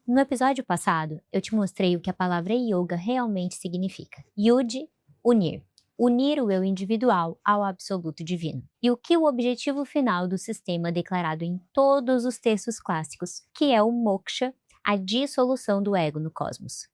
No episódio passado, eu te mostrei o que a palavra yoga realmente significa. Yud, unir. Unir o eu individual ao absoluto divino. E o que o objetivo final do sistema declarado em todos os textos clássicos, que é o moksha, a dissolução do ego no cosmos.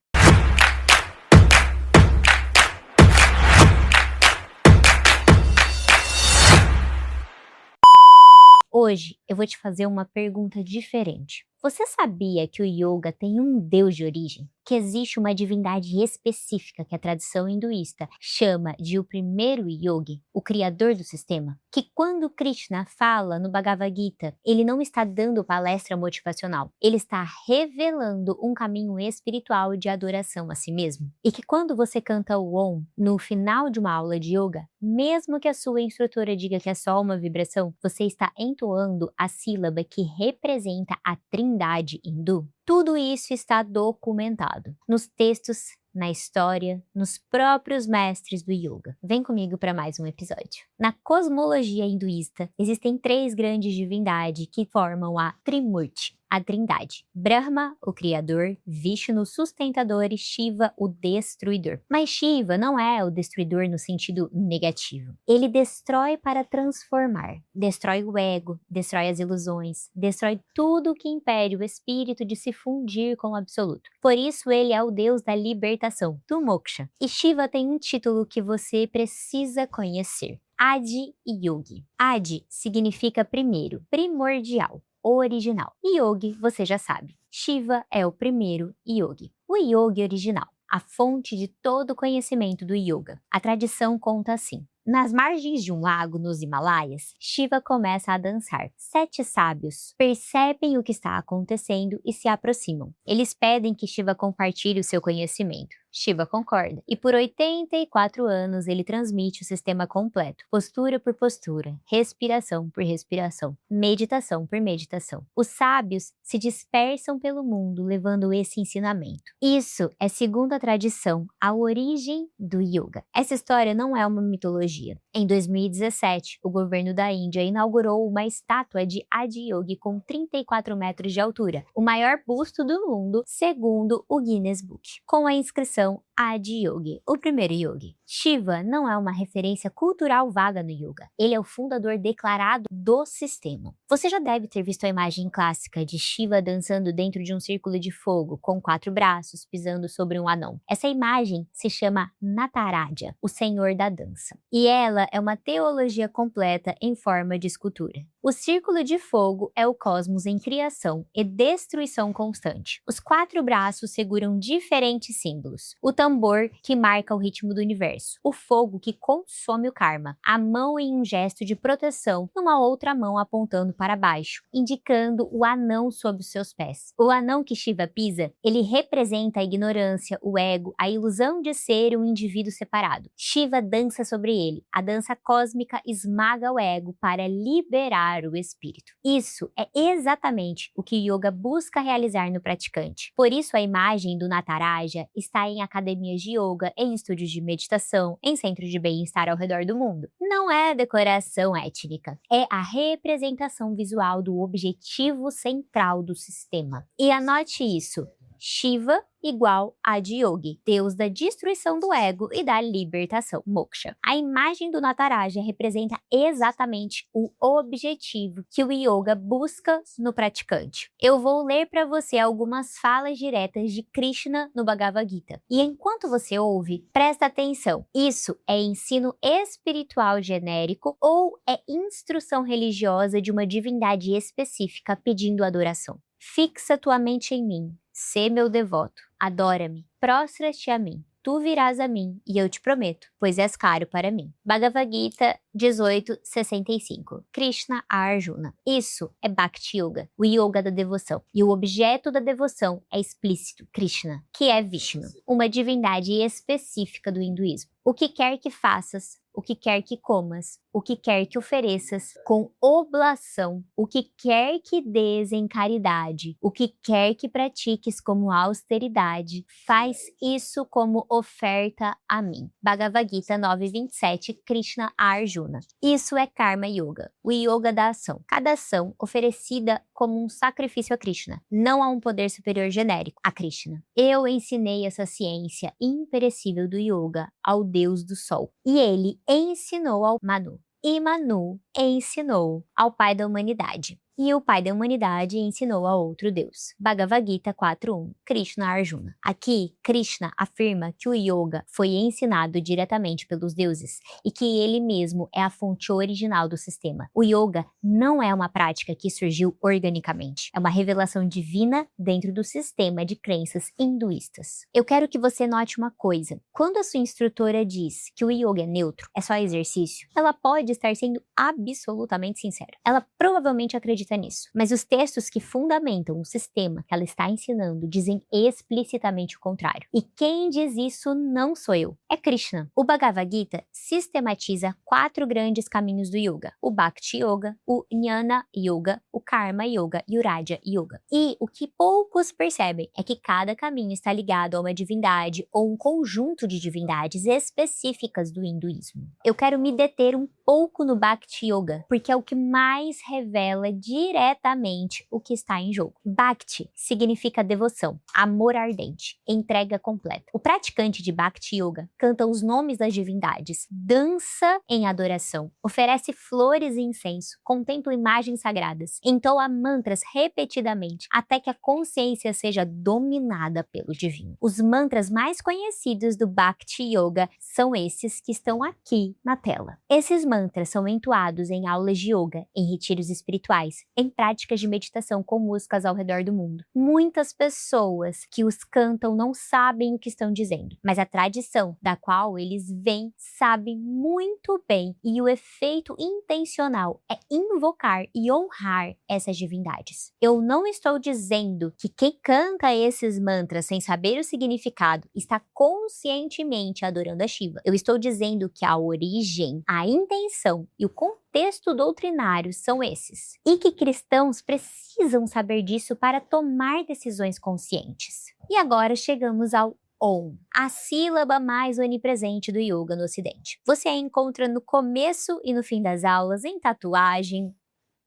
Hoje eu vou te fazer uma pergunta diferente. Você sabia que o yoga tem um deus de origem? Que existe uma divindade específica que a tradição hinduísta chama de o primeiro yogi, o criador do sistema? Que quando Krishna fala no Bhagavad Gita, ele não está dando palestra motivacional, ele está revelando um caminho espiritual de adoração a si mesmo. E que quando você canta o Om no final de uma aula de yoga, mesmo que a sua instrutora diga que é só uma vibração, você está entoando a sílaba que representa a trindade hindu. Tudo isso está documentado nos textos, na história, nos próprios mestres do yoga. Vem comigo para mais um episódio. Na cosmologia hinduísta, existem 3 grandes divindades que formam a Trimurti, a trindade. Brahma, o criador, Vishnu, o sustentador e Shiva, o destruidor. Mas Shiva não é o destruidor no sentido negativo. Ele destrói para transformar. Destrói o ego, destrói as ilusões, destrói tudo que impede o espírito de se fundir com o absoluto. Por isso ele é o deus da libertação, do moksha. E Shiva tem um título que você precisa conhecer. Adi Yogi. Adi significa primeiro, primordial, original. Yogi, você já sabe. Shiva é o primeiro yogi. O yogi original, a fonte de todo o conhecimento do yoga. A tradição conta assim. Nas margens de um lago nos Himalaias, Shiva começa a dançar. 7 sábios percebem o que está acontecendo e se aproximam. Eles pedem que Shiva compartilhe o seu conhecimento. Shiva concorda, e por 84 anos ele transmite o sistema completo, postura por postura, respiração por respiração, meditação por meditação. Os sábios se dispersam pelo mundo levando esse ensinamento. Isso é, segundo a tradição, a origem do yoga. Essa história não é uma mitologia. Em 2017, o governo da Índia inaugurou uma estátua de Adi Yogi com 34 metros de altura, o maior busto do mundo, segundo o Guinness Book, com a inscrição Adi Yogi, o primeiro yogi. Shiva não é uma referência cultural vaga no yoga. Ele é o fundador declarado do sistema. Você já deve ter visto a imagem clássica de Shiva dançando dentro de um círculo de fogo, com 4 braços, pisando sobre um anão. Essa imagem se chama Nataraja, o senhor da dança. E ela é uma teologia completa em forma de escultura. O círculo de fogo é o cosmos em criação e destruição constante. Os 4 braços seguram diferentes símbolos. O tambor, que marca o ritmo do universo. O fogo, que consome o karma. A mão em um gesto de proteção, numa outra mão apontando para baixo, indicando o anão sob os seus pés. O anão que Shiva pisa, ele representa a ignorância, o ego, a ilusão de ser um indivíduo separado. Shiva dança sobre ele. A dança cósmica esmaga o ego para liberar o espírito. Isso é exatamente o que o yoga busca realizar no praticante. Por isso a imagem do Nataraja está em academias de yoga, em estúdios de meditação, em centros de bem-estar ao redor do mundo. Não é decoração étnica, é a representação visual do objetivo central do sistema. E anote isso. Shiva igual Adi Yogi, deus da destruição do ego e da libertação, moksha. A imagem do Nataraja representa exatamente o objetivo que o yoga busca no praticante. Eu vou ler para você algumas falas diretas de Krishna no Bhagavad Gita. E enquanto você ouve, presta atenção. Isso é ensino espiritual genérico ou é instrução religiosa de uma divindade específica pedindo adoração? Fixa tua mente em mim. Sê meu devoto, adora-me, prostra-te a mim, tu virás a mim e eu te prometo, pois és caro para mim. Bhagavad Gita 18:65. Krishna a Arjuna. Isso é Bhakti Yoga, o yoga da devoção. E o objeto da devoção é explícito, Krishna, que é Vishnu, uma divindade específica do hinduísmo. O que quer que faças, o que quer que comas, o que quer que ofereças com oblação, o que quer que dês em caridade, o que quer que pratiques como austeridade, faz isso como oferta a mim. Bhagavad Gita 9.27, Krishna a Arjuna. Isso é Karma Yoga, o yoga da ação. Cada ação oferecida como um sacrifício a Krishna, não a um poder superior genérico, a Krishna. Eu ensinei essa ciência imperecível do yoga ao Deus do Sol, e ele ensinou ao Manu. E Manu ensinou ao Pai da Humanidade. E o Pai da Humanidade ensinou a outro Deus. Bhagavad Gita 4.1, Krishna Arjuna. Aqui, Krishna afirma que o yoga foi ensinado diretamente pelos deuses e que ele mesmo é a fonte original do sistema. O yoga não é uma prática que surgiu organicamente. É uma revelação divina dentro do sistema de crenças hinduístas. Eu quero que você note uma coisa. Quando a sua instrutora diz que o yoga é neutro, é só exercício, ela pode estar sendo absolutamente sincera. Ela provavelmente acredita nisso. Mas os textos que fundamentam o sistema que ela está ensinando dizem explicitamente o contrário. E quem diz isso não sou eu, é Krishna. O Bhagavad Gita sistematiza 4 grandes caminhos do yoga: o Bhakti Yoga, o Jnana Yoga, o Karma Yoga e o Raja Yoga. E o que poucos percebem é que cada caminho está ligado a uma divindade ou um conjunto de divindades específicas do hinduísmo. Eu quero me deter um pouco no Bhakti Yoga, porque é o que mais revela diretamente o que está em jogo. Bhakti significa devoção, amor ardente, entrega completa. O praticante de Bhakti Yoga canta os nomes das divindades, dança em adoração, oferece flores e incenso, contempla imagens sagradas, entoa mantras repetidamente até que a consciência seja dominada pelo divino. Os mantras mais conhecidos do Bhakti Yoga são esses que estão aqui na tela. Esses mantras são entoados em aulas de yoga, em retiros espirituais, em práticas de meditação com músicas ao redor do mundo. Muitas pessoas que os cantam não sabem o que estão dizendo, mas a tradição da qual eles vêm sabe muito bem, e o efeito intencional é invocar e honrar essas divindades. Eu não estou dizendo que quem canta esses mantras sem saber o significado está conscientemente adorando a Shiva. Eu estou dizendo que a origem, a intenção e o contexto doutrinário são esses, e que cristãos precisam saber disso para tomar decisões conscientes. E agora chegamos ao Om, a sílaba mais onipresente do yoga no ocidente. Você a encontra no começo e no fim das aulas, em tatuagem.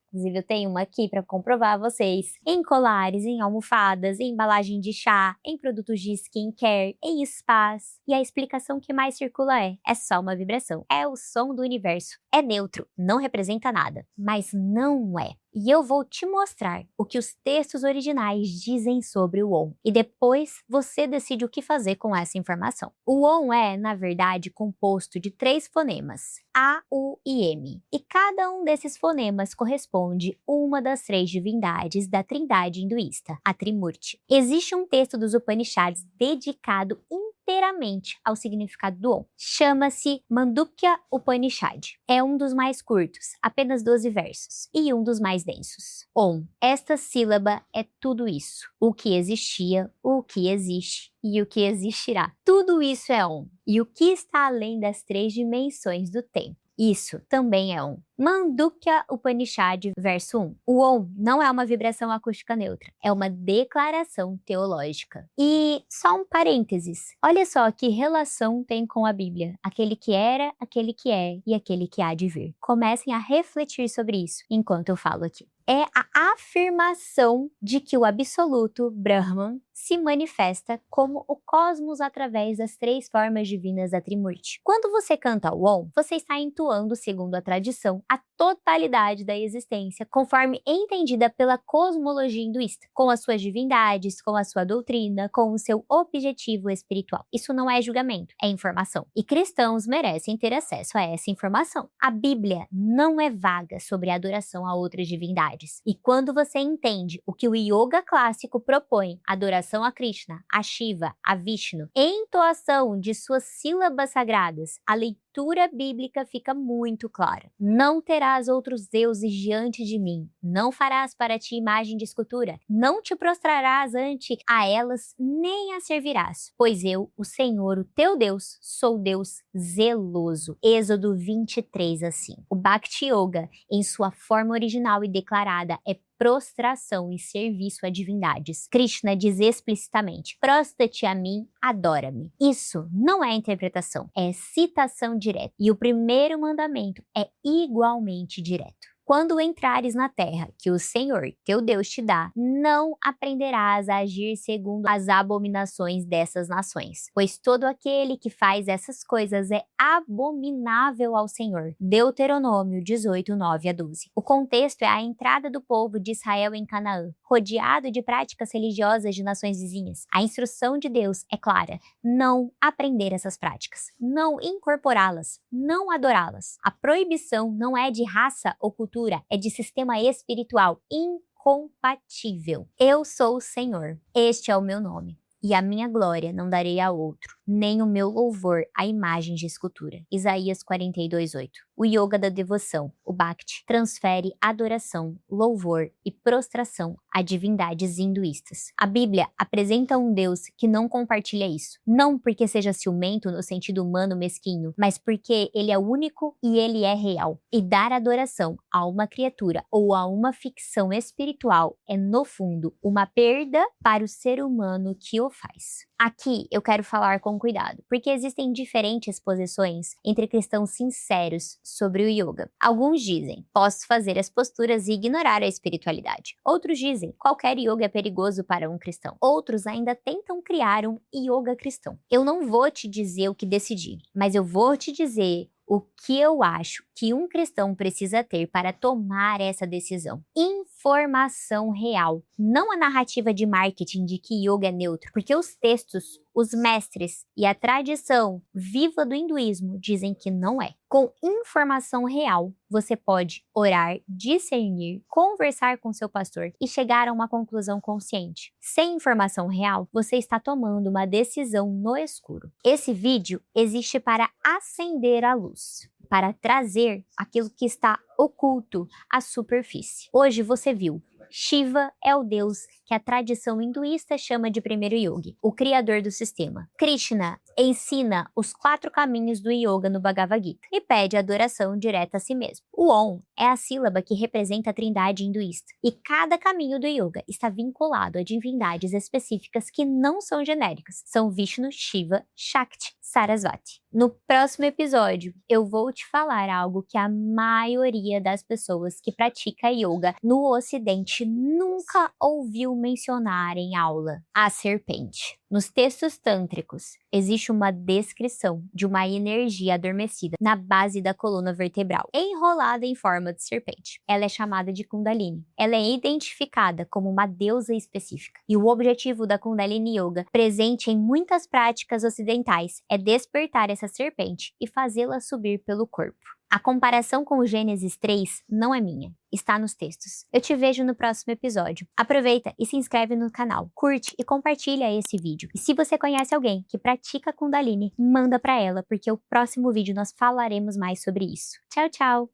Inclusive, eu tenho uma aqui para comprovar a vocês. Em colares, em almofadas, em embalagem de chá, em produtos de skincare, em spas. E a explicação que mais circula é só uma vibração. É o som do universo. É neutro, não representa nada. Mas não é. E eu vou te mostrar o que os textos originais dizem sobre o Om. E depois você decide o que fazer com essa informação. O Om é, na verdade, composto de 3 fonemas, A, U e M. E cada um desses fonemas corresponde a uma das 3 divindades da trindade hinduísta, a Trimurti. Existe um texto dos Upanishads dedicado inteiramente ao significado do Om. Chama-se Mandukya Upanishad. É um dos mais curtos, apenas 12 versos, e um dos mais densos. Om. Esta sílaba é tudo isso. O que existia, o que existe e o que existirá. Tudo isso é Om. E o que está além das 3 dimensões do tempo. Isso também é Om. Mandukya Upanishad, verso 1. O Om não é uma vibração acústica neutra, é uma declaração teológica. E só um parênteses, olha só que relação tem com a Bíblia, aquele que era, aquele que é e aquele que há de vir. Comecem a refletir sobre isso enquanto eu falo aqui. É a afirmação de que o absoluto, Brahman, se manifesta como o cosmos através das 3 formas divinas da Trimurti. Quando você canta o Om, você está entoando, segundo a tradição, a totalidade da existência, conforme entendida pela cosmologia hinduísta, com as suas divindades, com a sua doutrina, com o seu objetivo espiritual. Isso não é julgamento, é informação. E cristãos merecem ter acesso a essa informação. A Bíblia não é vaga sobre a adoração a outras divindades. E quando você entende o que o yoga clássico propõe, adoração a Krishna, a Shiva, a Vishnu, entoação de suas sílabas sagradas, a leitura leitura bíblica fica muito clara. Não terás outros deuses diante de mim. Não farás para ti imagem de escultura. Não te prostrarás ante a elas, nem as servirás. Pois eu, o Senhor, o teu Deus, sou Deus zeloso. Êxodo 23, assim. O Bhakti Yoga, em sua forma original e declarada, é prostração e serviço a divindades. Krishna diz explicitamente: prostra-te a mim, adora-me. Isso não é interpretação, é citação direta. E o primeiro mandamento é igualmente direto. Quando entrares na terra que o Senhor, teu Deus, te dá, não aprenderás a agir segundo as abominações dessas nações, pois todo aquele que faz essas coisas é abominável ao Senhor. Deuteronômio 18, 9 a 12. O contexto é a entrada do povo de Israel em Canaã, rodeado de práticas religiosas de nações vizinhas. A instrução de Deus é clara: não aprender essas práticas, não incorporá-las, não adorá-las. A proibição não é de raça ou cultura, é de sistema espiritual incompatível. Eu sou o Senhor, este é o meu nome, e a minha glória não darei a outro, nem o meu louvor a imagem de escultura. Isaías 42, 8. O yoga da devoção, o Bhakti, transfere adoração, louvor e prostração a divindades hinduístas. A Bíblia apresenta um Deus que não compartilha isso, não porque seja ciumento no sentido humano mesquinho, mas porque ele é único e ele é real. E dar adoração a uma criatura ou a uma ficção espiritual é, no fundo, uma perda para o ser humano que o faz. Aqui eu quero falar com cuidado, porque existem diferentes posições entre cristãos sinceros sobre o yoga. Alguns dizem: posso fazer as posturas e ignorar a espiritualidade. Outros dizem: qualquer yoga é perigoso para um cristão. Outros ainda tentam criar um yoga cristão. Eu não vou te dizer o que decidir, mas eu vou te dizer o que eu acho que um cristão precisa ter para tomar essa decisão. Informação real, não a narrativa de marketing de que yoga é neutro, porque os textos, os mestres e a tradição viva do hinduísmo dizem que não é. Com informação real, você pode orar, discernir, conversar com seu pastor e chegar a uma conclusão consciente. Sem informação real, você está tomando uma decisão no escuro. Esse vídeo existe para acender a luz, para trazer aquilo que está oculto à superfície. Hoje você viu: Shiva é o deus que a tradição hinduísta chama de primeiro yogi, o criador do sistema. Krishna ensina os 4 caminhos do yoga no Bhagavad Gita e pede adoração direta a si mesmo. O Om é a sílaba que representa a trindade hinduísta, e cada caminho do yoga está vinculado a divindades específicas que não são genéricas. São Vishnu, Shiva, Shakti, Sarasvati. No próximo episódio, eu vou te falar algo que a maioria das pessoas que pratica yoga no Ocidente nunca ouviu mencionar em aula: a serpente. Nos textos tântricos, existe uma descrição de uma energia adormecida na base da coluna vertebral, enrolada em forma de serpente. Ela é chamada de Kundalini. Ela é identificada como uma deusa específica. E o objetivo da Kundalini Yoga, presente em muitas práticas ocidentais, é despertar essa serpente e fazê-la subir pelo corpo. A comparação com o Gênesis 3 não é minha, está nos textos. Eu te vejo no próximo episódio. Aproveita e se inscreve no canal, curte e compartilha esse vídeo. E se você conhece alguém que pratica Kundalini, manda pra ela, porque o próximo vídeo nós falaremos mais sobre isso. Tchau, tchau!